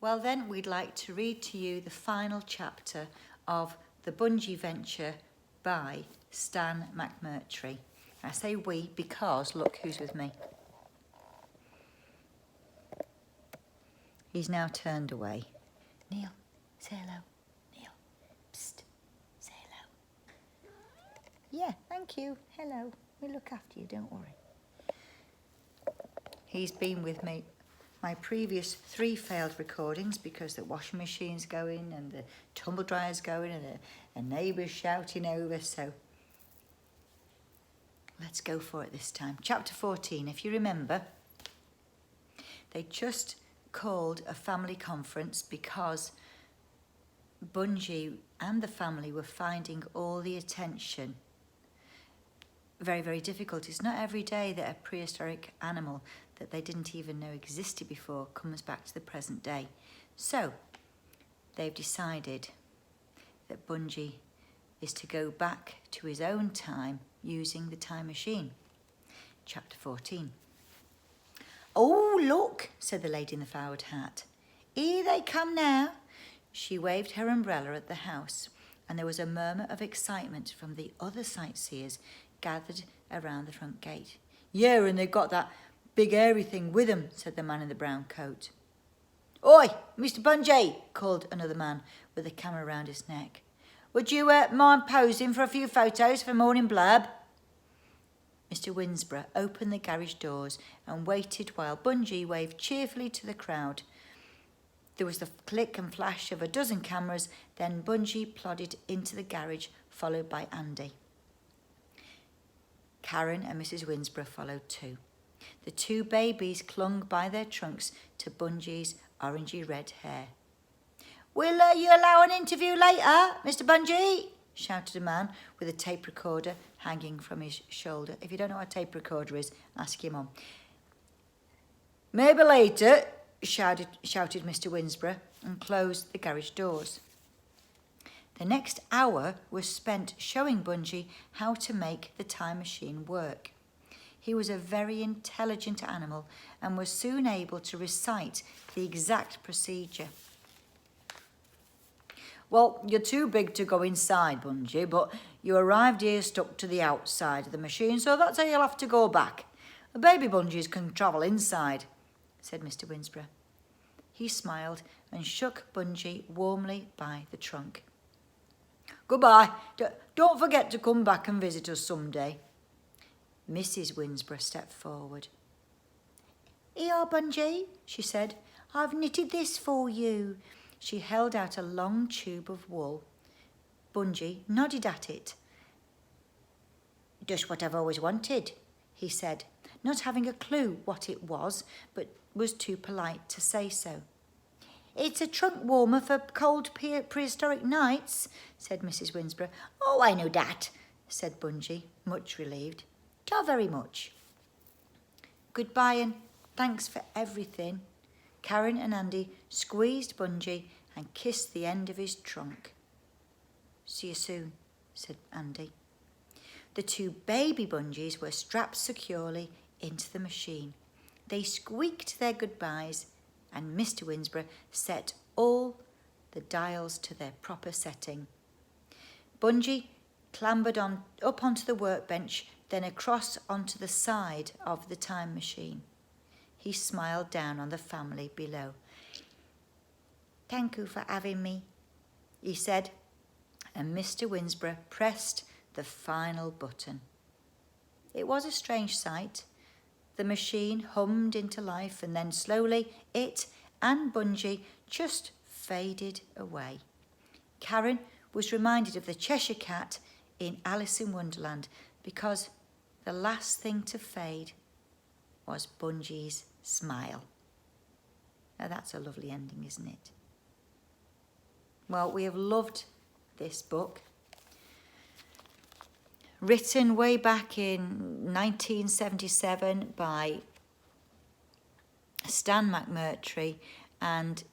Well then, we'd like to read to you the final chapter of The Bunjee Venture by Stan McMurtry. I say we because look who's with me. He's now turned away. Neil, say hello. Neil, psst, say hello. Yeah, thank you. Hello. We'll look after you, don't worry. He's been with me my previous 3 failed recordings because the washing machine's going and the tumble dryer's going and a neighbour's shouting over, so let's go for it this time. Chapter 14, if you remember, they just called a family conference because Bunjee and the family were finding all the attention very, very difficult. It's not every day that a prehistoric animal that they didn't even know existed before comes back to the present day. So they've decided that Bunjee is to go back to his own time using the time machine. Chapter 14. Oh, look, said the lady in the flowered hat. Here they come now. She waved her umbrella at the house, and there was a murmur of excitement from the other sightseers gathered around the front gate. Yeah, and they've got that big airy thing with them, said the man in the brown coat. Oi, Mr. Bunjee, called another man with a camera round his neck. Would you mind posing for a few photos for Morning Blurb? Mr. Winsborough opened the garage doors and waited while Bunjee waved cheerfully to the crowd. There was the click and flash of a dozen cameras, then Bunjee plodded into the garage, followed by Andy. Karen and Mrs. Winsborough followed too. The 2 babies clung by their trunks to Bunjee's orangey red hair. Will you allow an interview later, Mr. Bunjee? Shouted a man with a tape recorder hanging from his shoulder. If you don't know what a tape recorder is, ask your mum. Maybe later, shouted Mr. Winsborough and closed the garage doors. The next hour was spent showing Bunjee how to make the time machine work. He was a very intelligent animal and was soon able to recite the exact procedure. Well, you're too big to go inside, Bunjee, but you arrived here stuck to the outside of the machine, so that's how you'll have to go back. The baby Bunjees can travel inside, said Mr. Winsborough. He smiled and shook Bunjee warmly by the trunk. Goodbye. Don't forget to come back and visit us someday. Mrs. Winsborough stepped forward. Here, Bunjee, she said. I've knitted this for you. She held out a long tube of wool. Bunjee nodded at it. Just what I've always wanted, he said, not having a clue what it was, but was too polite to say so. It's a trunk warmer for cold prehistoric nights, said Mrs. Winsborough. Oh, I know that, said Bunjee, much relieved. Not very much. Goodbye and thanks for everything. Karen and Andy squeezed Bunjee and kissed the end of his trunk. See you soon, said Andy. The 2 baby Bunjees were strapped securely into the machine. They squeaked their goodbyes, and Mr. Winsborough set all the dials to their proper setting. Bunjee clambered up onto the workbench, then across onto the side of the time machine. He smiled down on the family below. Thank you for having me, he said, and Mr. Winsborough pressed the final button. It was a strange sight. The machine hummed into life, and then slowly it and Bunjee just faded away. Karen was reminded of the Cheshire Cat in Alice in Wonderland because the last thing to fade was Bunjee's smile. Now that's a lovely ending, isn't it? Well, we have loved this book. Written way back in 1977 by Stan McMurtry, and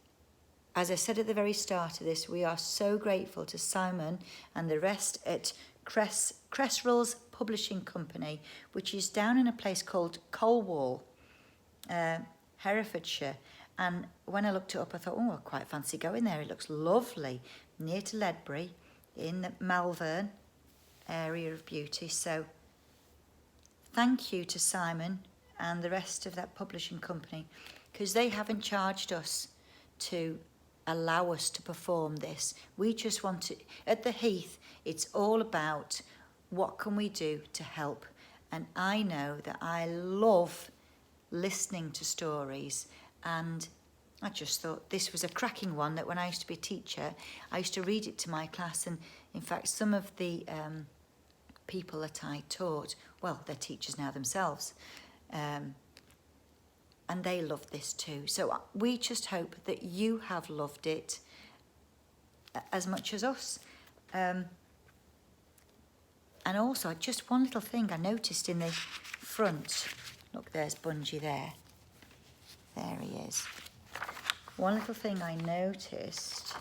as I said at the very start of this, we are so grateful to Simon and the rest at Cresswell's Publishing Company, which is down in a place called Colwall, Herefordshire, And when I looked it up, I thought, oh, I quite fancy going there. It looks lovely, near to Ledbury, in the Malvern area of beauty. So thank you to Simon and the rest of that publishing company, because they haven't charged us to allow us to perform this. We just want to, at the Heath, it's all about what can we do to help. And I know that I love listening to stories, and I just thought this was a cracking one, that when I used to be a teacher, I used to read it to my class. And in fact, some of the people that I taught, well, they're teachers now themselves, and they love this too. So we just hope that you have loved it as much as us. And also, just one little thing I noticed in the front. Look, there's Bunjee there. There he is. One little thing I noticed.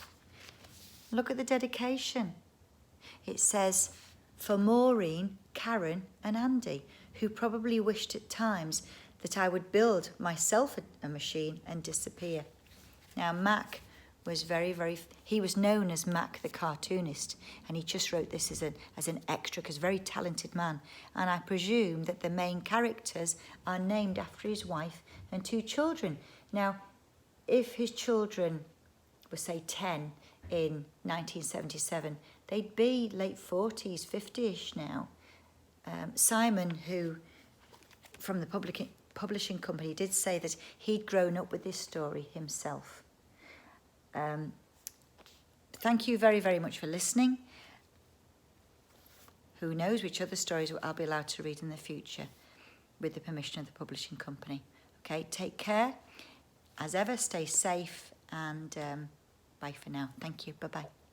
Look at the dedication. It says, for Maureen, Karen and Andy, who probably wished at times that I would build myself a machine and disappear. Now, Mac was he was known as Mac the cartoonist, and he just wrote this as an extra, because very talented man. And I presume that the main characters are named after his wife and 2 children. Now, if his children were, say, 10 in 1977, they'd be late 40s, 50-ish now. Simon, who, from the publishing company, did say that he'd grown up with this story himself. Thank you very, very much for listening. Who knows which other stories I'll be allowed to read in the future with the permission of the publishing company. Okay, take care. As ever, stay safe, and bye for now. Thank you. Bye-bye.